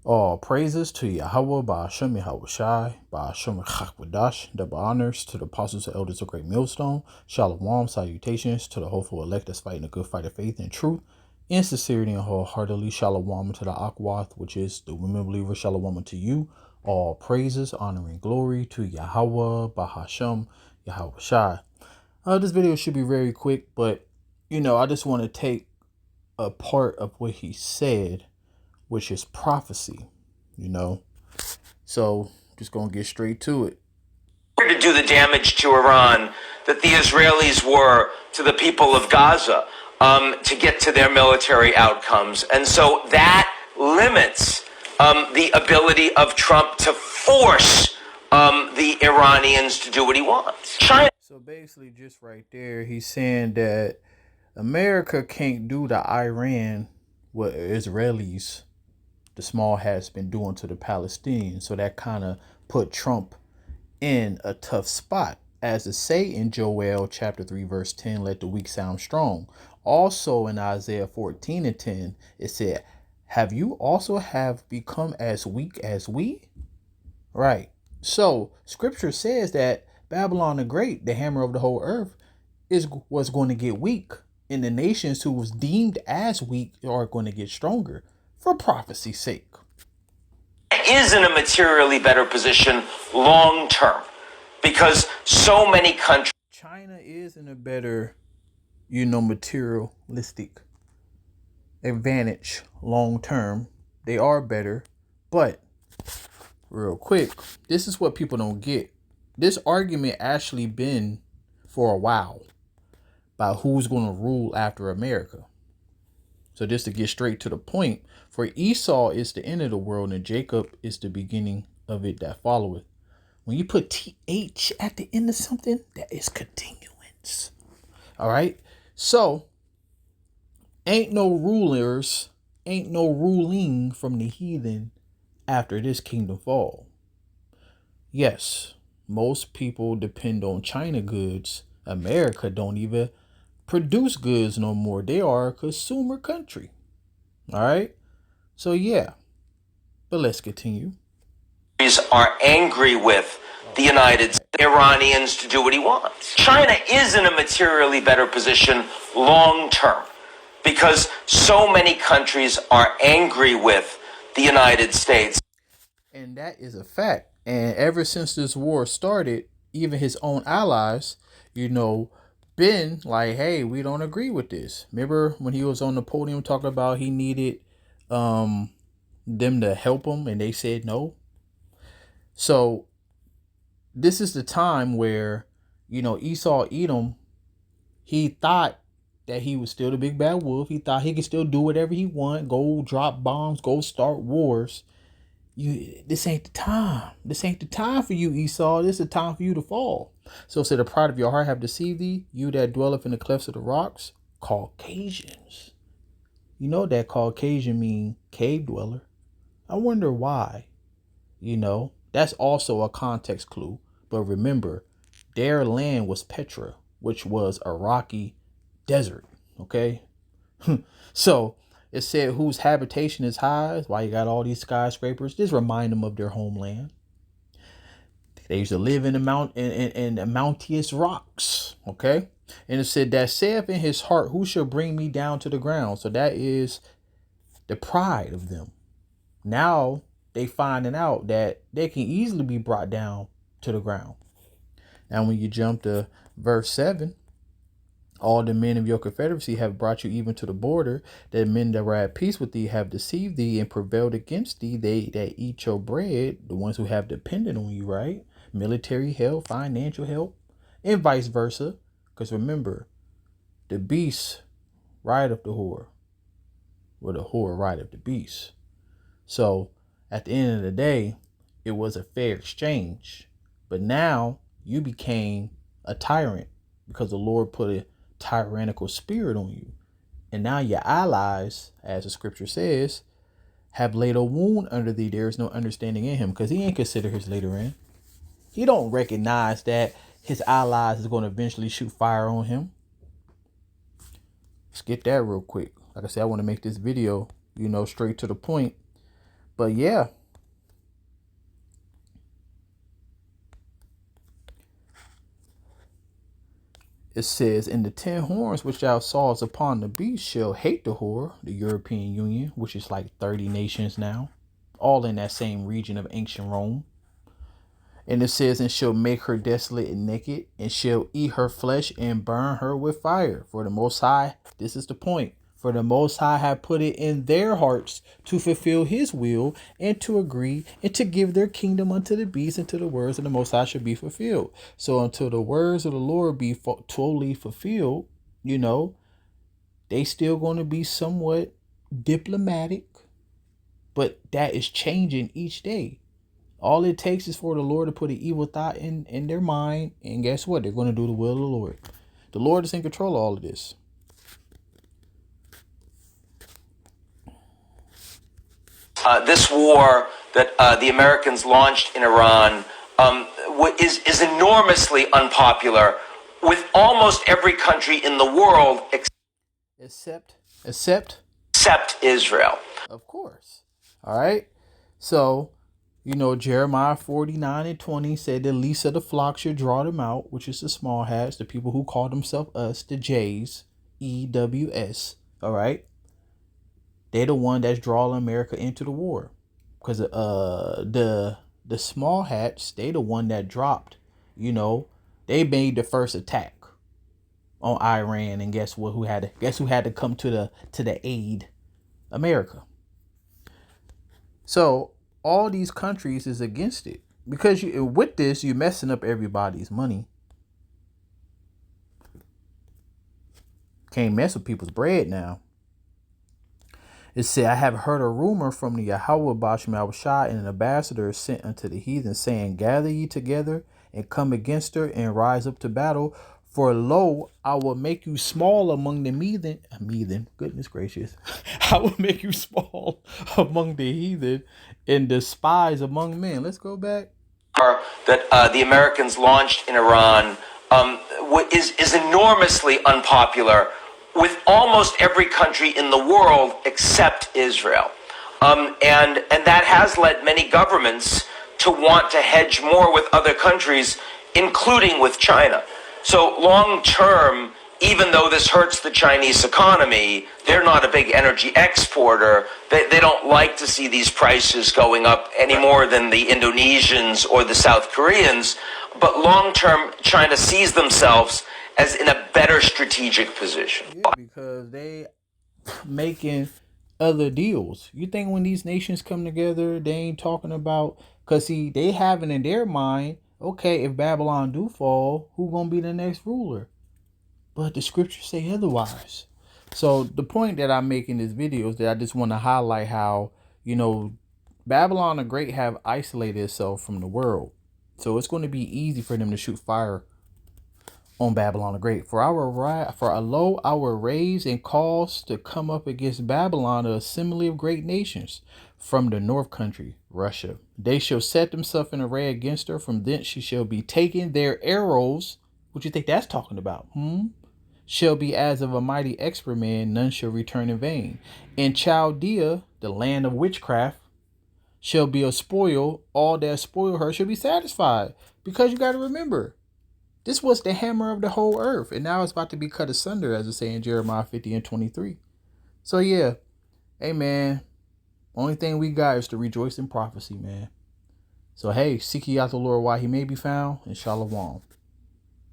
All praises to Yahweh, Ba'ashem Yahweh Shai, Ba'ashem Chakwadash, double honors to the apostles and elders of Great Millstone, Shalom, salutations to the hopeful elect that's fighting a good fight of faith and truth, in sincerity and wholeheartedly, Shalom to the Akwath, which is the women believer, Shalom to you. All praises, honor, and glory to Yahweh, Ba'ashem Yahweh Shai. This video should be very quick, but, I just want to take a part of what he said, which is prophecy, So just gonna get straight to it. To do the damage to Iran that the Israelis were to the people of Gaza to get to their military outcomes. And so that limits the ability of Trump to force the Iranians to do what he wants. China. So basically, just right there, he's saying that America can't do to Iran what Israelis, the small hats, been doing to the Palestinians. So that kind of put Trump in a tough spot. As it say in Joel chapter 3 verse 10, let the weak sound strong. Also in Isaiah 14 and 10, it said, have you also have become as weak as we? Right. So scripture says that Babylon the Great, the hammer of the whole earth, was going to get weak. And the nations who was deemed as weak are going to get stronger for prophecy's sake. Is in a materially better position long term because so many countries. China is in a better, materialistic advantage long term. They are better, but real quick, this is what people don't get. This argument actually been for a while about who's going to rule after America. So just to get straight to the point, for Esau is the end of the world and Jacob is the beginning of it that followeth. When you put TH at the end of something, that is continuance. All right. So ain't no rulers, ain't no ruling from the heathen after this kingdom fall. Yes, most people depend on China goods. America don't even produce goods no more. They are a consumer country. All right. So yeah, but let's continue. Are angry with the United Iranians to do what he wants. China is in a materially better position long term because so many countries are angry with the United States. And that is a fact. And ever since this war started, even his own allies, been like, hey, we don't agree with this. Remember when he was on the podium talking about he needed them to help him and they said no? So this is the time where, Esau Edom, he thought that he was still the big bad wolf. He thought he could still do whatever he want, go drop bombs, go start wars. This ain't the time. This ain't the time for you, Esau. This is the time for you to fall. So say the pride of your heart have deceived thee, you that dwelleth in the clefts of the rocks, Caucasians. You know that Caucasian mean cave dweller. I wonder why. That's also a context clue. But remember, their land was Petra, which was a rocky desert. Okay? So it said whose habitation is high. Why you got all these skyscrapers? Just remind them of their homeland. They used to live in the mountainous rocks. Okay? And it said that saith in his heart, who shall bring me down to the ground? So that is the pride of them. Now they finding out that they can easily be brought down to the ground. Now when you jump to verse 7, all the men of your confederacy have brought you even to the border, that men that were at peace with thee have deceived thee and prevailed against thee. They that eat your bread, the ones who have depended on you, right? Military help, financial help, and vice versa. Because remember, the beast rideth the whore, or the whore rideth the beast. So at the end of the day, it was a fair exchange. But now you became a tyrant because the Lord put a tyrannical spirit on you. And now your allies, as the scripture says, have laid a wound under thee. There is no understanding in him, because he ain't consider his later end. He don't recognize that his allies is going to eventually shoot fire on him. Let's get that real quick. Like I said, I want to make this video, straight to the point. But yeah. It says, "In the 10 horns which thou sawest upon the beast shall hate the whore," the European Union, which is like 30 nations now, all in that same region of ancient Rome. And it says, "And shall make her desolate and naked, and shall eat her flesh and burn her with fire. For the Most High," this is the point, "for the Most High have put it in their hearts to fulfill his will and to agree and to give their kingdom unto the beast until the words of the Most High should be fulfilled." So until the words of the Lord be totally fulfilled, they still going to be somewhat diplomatic, but that is changing each day. All it takes is for the Lord to put an evil thought in their mind, and guess what? They're going to do the will of the Lord. The Lord is in control of all of this. This war that the Americans launched in Iran is enormously unpopular with almost every country in the world Except, except Israel. of course. All right. So, Jeremiah 49:20 said, "The least of the flock should draw them out," which is the small hats, the people who call themselves us, the J's, EWS. All right. They're the one that's drawing America into the war. Because the small hats, they the one that dropped, they made the first attack on Iran, and guess what? Who had to come to the aid? America. So all these countries is against it because with this you're messing up everybody's money. Can't mess with people's bread now. It said, "I have heard a rumor from the Yahweh Bashmal Shah, and an ambassador is sent unto the heathen, saying, Gather ye together and come against her and rise up to battle. For lo, I will make you small among the heathen, goodness gracious. I will make you small among the heathen and despise among men." Let's go back. That the Americans launched in Iran is enormously unpopular with almost every country in the world except Israel. And that has led many governments to want to hedge more with other countries, including with China. So long term, even though this hurts the Chinese economy, they're not a big energy exporter. They don't like to see these prices going up any more than the Indonesians or the South Koreans. But long term, China sees themselves as in a better strategic position. Yeah, because they making other deals. You think when these nations come together, they ain't talking about, because see, they having in their mind, okay, if Babylon do fall, who gonna be the next ruler? But the scriptures say otherwise. So the point that I'm making in this video is that I just want to highlight how, Babylon the Great have isolated itself from the world. So it's going to be easy for them to shoot fire on Babylon the Great. For our raise and cause to come up against Babylon, the assembly of great nations from the north country, Russia. They shall set themselves in array against her. From thence she shall be taken. Their arrows, what you think that's talking about? Shall be as of a mighty expert man, none shall return in vain. In Chaldea, the land of witchcraft, shall be a spoil. All that spoil her shall be satisfied. Because you got to remember, this was the hammer of the whole earth, and now it's about to be cut asunder, as it say in Jeremiah 50:23. So yeah, hey man, only thing we got is to rejoice in prophecy, man. So hey, seek ye out the Lord while he may be found, and shalom.